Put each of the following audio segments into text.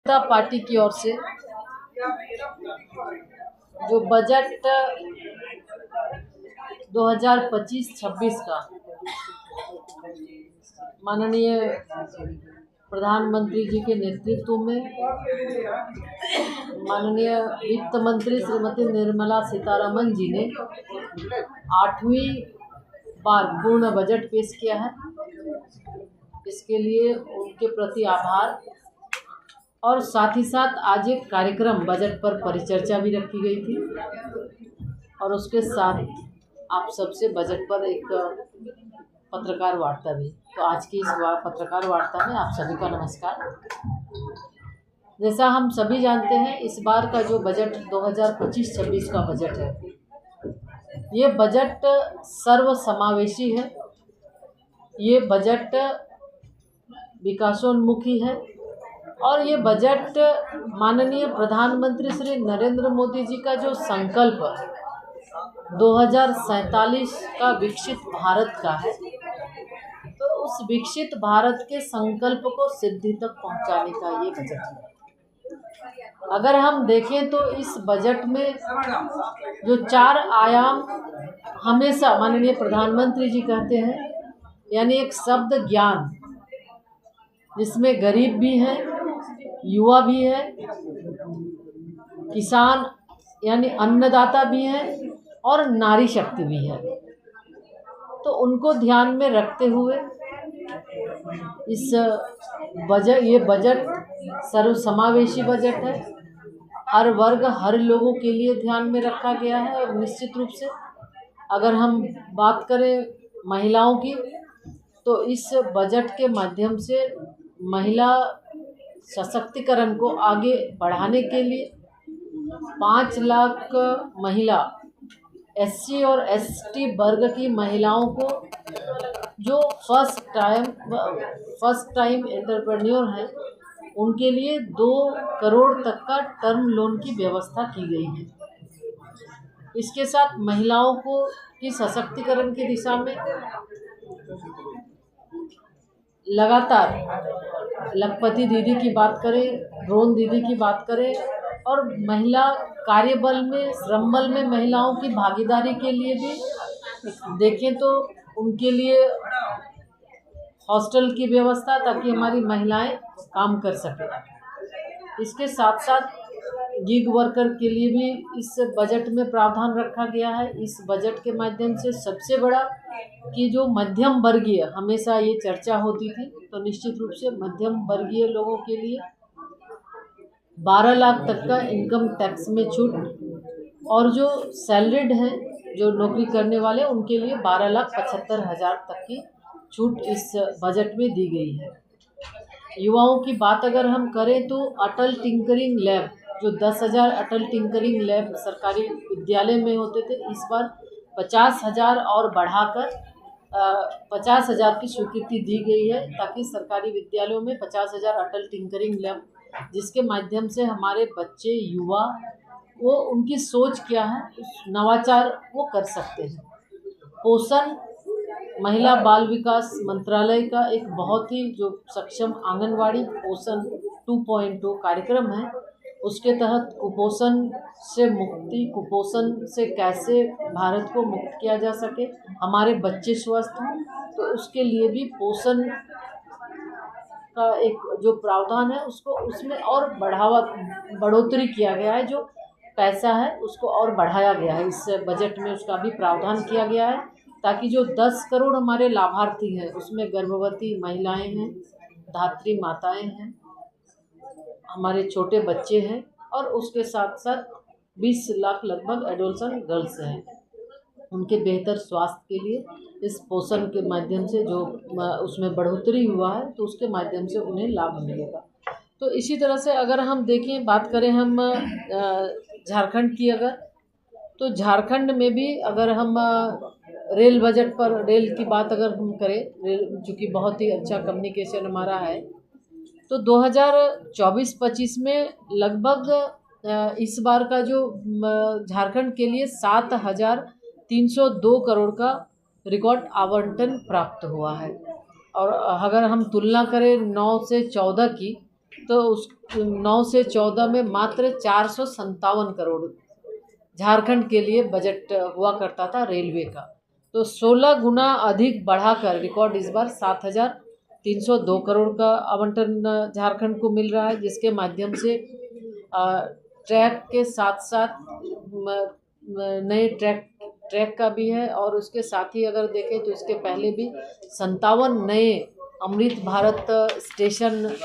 जनता party की ओर से जो बजट 2025-26 का माननीय प्रधानमंत्री जी के नेतृत्व में माननीय वित्त मंत्री श्रीमती निर्मला सीतारमन जी ने 8वीं बार पूर्ण बजट पेश किया है। इसके लिए उनके प्रति आभार। और साथ ही साथ आज एक कार्यक्रम बजट पर परिचर्चा भी रखी गई थी और उसके साथ आप सबसे बजट पर एक पत्रकार वार्ता भी। तो आज की इस पत्रकार वार्ता में आप सभी का नमस्कार। जैसा हम सभी जानते हैं, इस बार का जो बजट 2025-26 का बजट है, ये बजट सर्वसमावेशी है। ये बजट विकासोन्मुखी है और ये बजट माननीय प्रधानमंत्री श्री नरेंद्र मोदी जी का जो संकल्प 2047 का विकसित भारत का है, तो उस विकसित भारत के संकल्प को सिद्धि तक पहुंचाने का ये बजट है। अगर हम देखें तो इस बजट में जो 4 आयाम हमेशा माननीय प्रधानमंत्री जी कहते हैं, यानी एक शब्द ज्ञान, जिसमें गरीब भी है, युवा भी है, किसान यानी अन्नदाता भी है और नारी शक्ति भी है। तो उनको ध्यान में रखते हुए ये बजट सर्वसमावेशी बजट है। हर वर्ग, हर लोगों के लिए ध्यान में रखा गया है। और निश्चित रूप से अगर हम बात करें महिलाओं की, तो इस बजट के माध्यम से महिला सशक्तिकरण को आगे बढ़ाने के लिए 5 लाख महिला SC और ST वर्ग की महिलाओं को, जो फर्स्ट टाइम एंटरप्रेन्योर हैं, उनके लिए 2 करोड़ तक का टर्म लोन की व्यवस्था की गई है। इसके साथ महिलाओं को की सशक्तिकरण की दिशा में लगातार लखपति दीदी की बात करें, ड्रोन दीदी की बात करें, और महिला कार्यबल में, श्रम बल में महिलाओं की भागीदारी के लिए भी देखें तो उनके लिए हॉस्टल की व्यवस्था, ताकि हमारी महिलाएं काम कर सकें। इसके साथ साथ गिग वर्कर के लिए भी इस बजट में प्रावधान रखा गया है। इस बजट के माध्यम से सबसे बड़ा कि जो मध्यम वर्गीय, हमेशा ये चर्चा होती थी, तो निश्चित रूप से मध्यम वर्गीय लोगों के लिए 12 लाख तक का इनकम टैक्स में छूट, और जो सैलरीड हैं, जो नौकरी करने वाले, उनके लिए 12,75,000 तक की छूट इस बजट में दी गई है। युवाओं की बात अगर हम करें तो अटल टिंकरिंग लैब, जो 10,000 अटल टिंकरिंग लैब सरकारी विद्यालय में होते थे, इस बार 50,000 और बढ़ाकर 50,000 की स्वीकृति दी गई है, ताकि सरकारी विद्यालयों में 50,000 अटल टिंकरिंग लैब, जिसके माध्यम से हमारे बच्चे, युवा, वो उनकी सोच क्या है, उस नवाचार वो कर सकते हैं। पोषण, महिला बाल विकास मंत्रालय का एक बहुत ही जो सक्षम आंगनवाड़ी पोषण 2.0 कार्यक्रम है, उसके तहत कुपोषण से मुक्ति, कुपोषण से कैसे भारत को मुक्त किया जा सके, हमारे बच्चे स्वस्थ हों, तो उसके लिए भी पोषण का एक जो प्रावधान है, उसको उसमें और बढ़ोतरी किया गया है। जो पैसा है उसको और बढ़ाया गया है, इस बजट में उसका भी प्रावधान किया गया है, ताकि जो 10 करोड़ हमारे लाभार्थी हैं, उसमें गर्भवती महिलाएं हैं, धात्री माताएं हैं, हमारे छोटे बच्चे हैं, और उसके साथ साथ 20 लाख लगभग एडोलसेंट गर्ल्स हैं। उनके बेहतर स्वास्थ्य के लिए इस पोषण के माध्यम से जो उसमें बढ़ोतरी हुआ है, तो उसके माध्यम से उन्हें लाभ मिलेगा। तो इसी तरह से अगर हम देखें, बात करें हम झारखंड की, अगर तो झारखंड में भी अगर हम रेल बजट पर, रेल की बात अगर हम करें, रेल चूँकि बहुत ही अच्छा कम्युनिकेशन हमारा है, तो 2024-25 में लगभग इस बार का जो झारखंड के लिए 7,302 करोड़ का रिकॉर्ड आवंटन प्राप्त हुआ है। और अगर हम तुलना करें 9 से 14 की, तो उस 9 से 14 में मात्र 457 करोड़ झारखंड के लिए बजट हुआ करता था रेलवे का। तो 16 गुना अधिक बढ़ाकर रिकॉर्ड इस बार 7,302 करोड़ का आवंटन झारखंड को मिल रहा है, जिसके माध्यम से ट्रैक के साथ साथ नए ट्रैक का भी है, और उसके साथ ही अगर देखें तो इसके पहले भी 57 नए अमृत भारत स्टेशन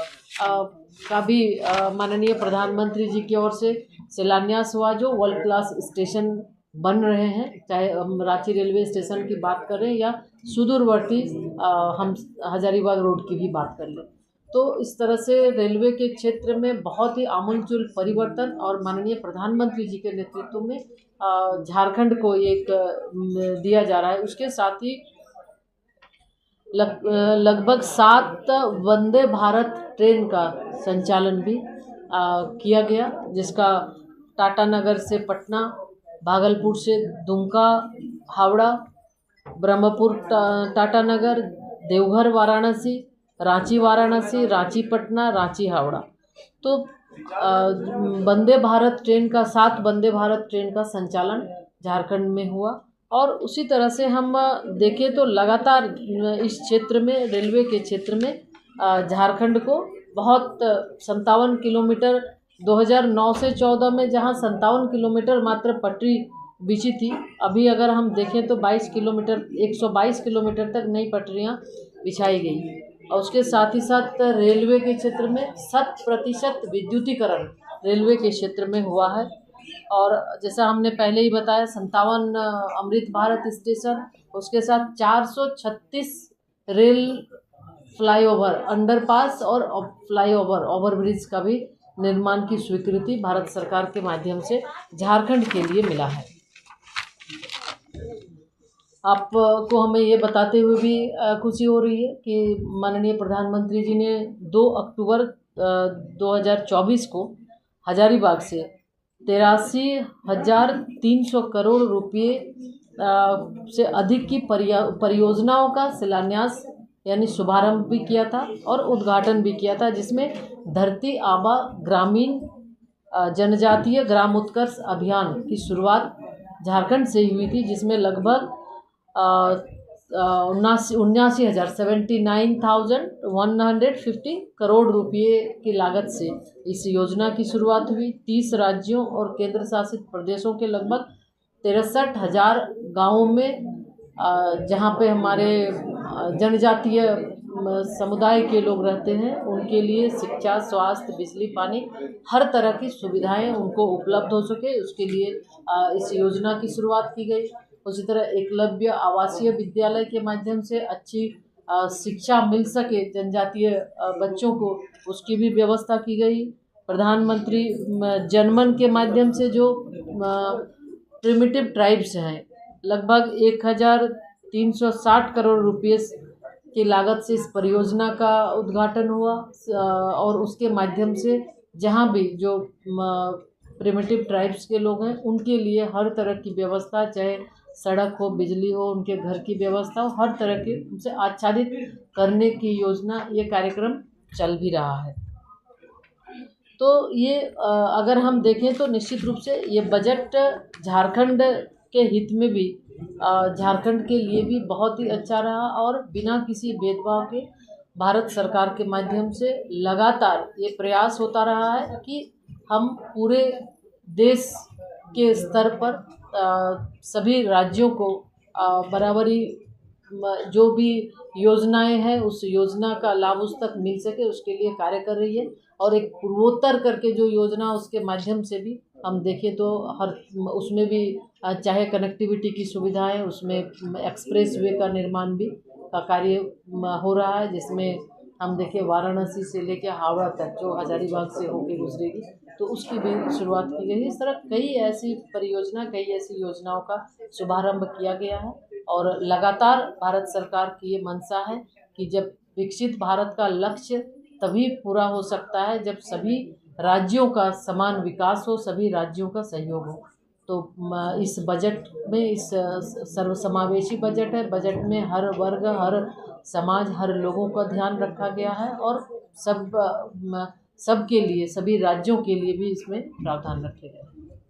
का भी माननीय प्रधानमंत्री जी की ओर से शिलान्यास हुआ, जो वर्ल्ड क्लास स्टेशन बन रहे हैं। चाहे हम रांची रेलवे स्टेशन की बात करें या सुदूरवर्ती हम हजारीबाग रोड की भी बात कर लें, तो इस तरह से रेलवे के क्षेत्र में बहुत ही आमूलचूल परिवर्तन और माननीय प्रधानमंत्री जी के नेतृत्व में झारखंड को एक दिया जा रहा है। उसके साथ ही लगभग 7 वंदे भारत ट्रेन का संचालन भी किया गया, जिसका टाटानगर से पटना, भागलपुर से दुमका, हावड़ा, ब्रह्मपुर टाटानगर, देवघर वाराणसी, रांची वाराणसी, रांची पटना, रांची हावड़ा। तो वंदे भारत ट्रेन का 7 वंदे भारत ट्रेन का संचालन झारखंड में हुआ। और उसी तरह से हम देखें तो लगातार इस क्षेत्र में, रेलवे के क्षेत्र में झारखंड को बहुत 57 किलोमीटर 2009 से 14 में जहां 57 किलोमीटर मात्र पटरी बिछी थी, अभी अगर हम देखें तो 122 किलोमीटर तक नई पटरियां बिछाई गई। और उसके साथ ही साथ रेलवे के क्षेत्र में 100% विद्युतीकरण रेलवे के क्षेत्र में हुआ है। और जैसा हमने पहले ही बताया 57 अमृत भारत स्टेशन, उसके साथ 436 रेल फ्लाईओवर, अंडरपास और फ्लाईओवर, ओवरब्रिज का भी निर्माण की स्वीकृति भारत सरकार के माध्यम से झारखंड के लिए मिला है। आपको हमें ये बताते हुए भी खुशी हो रही है कि माननीय प्रधानमंत्री जी ने 2 अक्टूबर 2024 को हजारीबाग से 83,300 करोड़ रुपये से अधिक की परियोजनाओं का शिलान्यास यानी शुभारंभ भी किया था और उद्घाटन भी किया था, जिसमें धरती आबा ग्रामीण जनजातीय ग्राम उत्कर्ष अभियान की शुरुआत झारखंड से हुई थी, जिसमें लगभग 79,150 करोड़ रुपये की लागत से इस योजना की शुरुआत हुई। 30 राज्यों और केंद्र शासित प्रदेशों के लगभग 63,000 गाँवों में, जहाँ पे हमारे जनजातीय समुदाय के लोग रहते हैं, उनके लिए शिक्षा, स्वास्थ्य, बिजली, पानी, हर तरह की सुविधाएं उनको उपलब्ध हो सके, उसके लिए इस योजना की शुरुआत की गई। उसी तरह एकलव्य आवासीय विद्यालय के माध्यम से अच्छी शिक्षा मिल सके जनजातीय बच्चों को, उसकी भी व्यवस्था की गई। प्रधानमंत्री जनमन के माध्यम से जो प्रिमिटिव ट्राइब्स हैं, लगभग 1,360 करोड़ रुपये की लागत से इस परियोजना का उद्घाटन हुआ। और उसके माध्यम से जहाँ भी जो प्रिमिटिव ट्राइब्स के लोग हैं, उनके लिए हर तरह की व्यवस्था, चाहे सड़क हो, बिजली हो, उनके घर की व्यवस्था हो, हर तरह के उनसे आच्छादित करने की योजना, ये कार्यक्रम चल भी रहा है। तो ये अगर हम देखें तो निश्चित रूप से ये बजट झारखंड के हित में भी, झारखंड के लिए भी बहुत ही अच्छा रहा, और बिना किसी भेदभाव के भारत सरकार के माध्यम से लगातार ये प्रयास होता रहा है कि हम पूरे देश के स्तर पर सभी राज्यों को बराबरी जो भी योजनाएं हैं उस योजना का लाभ उस तक मिल सके, उसके लिए कार्य कर रही है। और एक पूर्वोत्तर करके जो योजना, उसके माध्यम से भी हम देखें तो हर उसमें भी चाहे कनेक्टिविटी की सुविधाएं, उसमें एक्सप्रेस वे का निर्माण भी का कार्य हो रहा है, जिसमें हम देखें वाराणसी से लेकर हावड़ा तक जो हजारीबाग से होकर गुजरेगी, तो उसकी भी शुरुआत की गई है। इस तरह कई ऐसी परियोजना, कई ऐसी योजनाओं का शुभारंभ किया गया है। और लगातार भारत सरकार की ये मंशा है कि जब विकसित भारत का लक्ष्य तभी पूरा हो सकता है जब सभी राज्यों का समान विकास हो, सभी राज्यों का सहयोग हो। तो इस बजट में, इस सर्वसमावेशी बजट है, बजट में हर वर्ग, हर समाज, हर लोगों का ध्यान रखा गया है, और सबके लिए, सभी राज्यों के लिए भी इसमें प्रावधान रखे गए हैं।